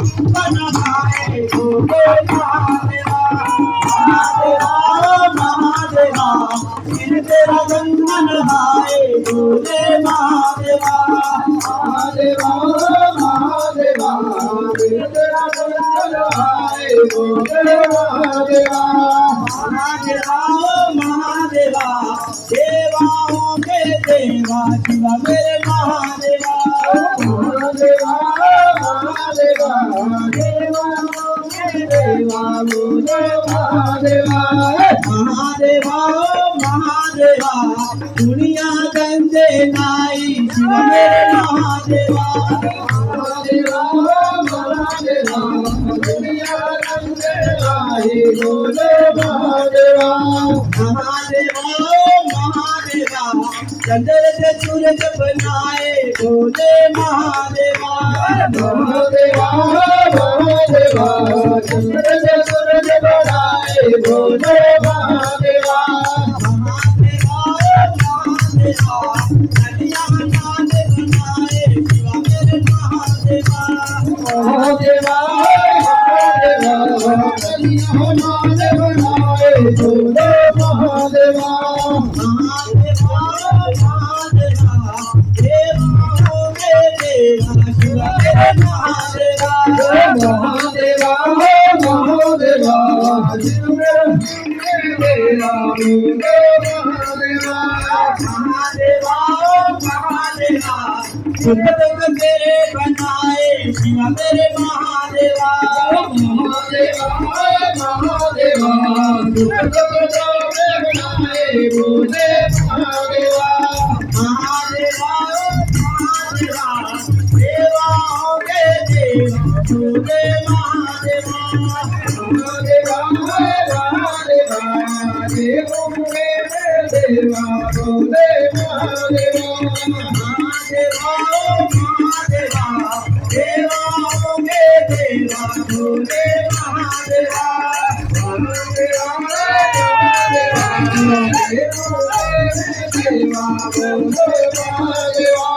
बनाए भोले महादेवा महादेवा फिर तेरा गंगा नहाए भोले महादेवा महादेवा महादेवा फिर तेरा गंगा नहाए भोले महादेवा महादेवा महादेवा देवाओं के देवा शिवा मेरे महादेवा महादेवा महादेवा देवाओं के देवा बोले महादेवा महादेवा महादेवा दुनिया गंजे नाई शिवा मेरे महादेवा महादेवा महादेवा दुनिया गंजे नाई बोले महादेवा महादेवा महादेवा चंद्र से सूरज बनाए बोले महादेवा महादेवा महादेवा चंद्र से सूरज बनाए बोले महादेवा महादेवा महादेवा नदियां नाद बनाए शिवा मेरे महादेवा महादेवा महादेवा नदियां नाद बनाए बोले महादेवा महादेवा महादेवा देवाओं के देवा शिवा मेरे महादेवा महादेवा महादेवा शिव मेरे देवा बोले महादेवा महादेवा महादेवा सुख दुख तेरे बनाए शिवा मेरे महादेवा महादेवा महादेवा सुख दुख तेरे बनाए बोले महादेवा महादेवा महादेवा देवाओं के देवा बोले महादेवा महादेवा महादेवा देवों के देवा बोले महादेवा महादेवा महादेवा देवाओं के देवा बोले महादेवा महादेवा महादेवा देवों के देवा बोले महादेवा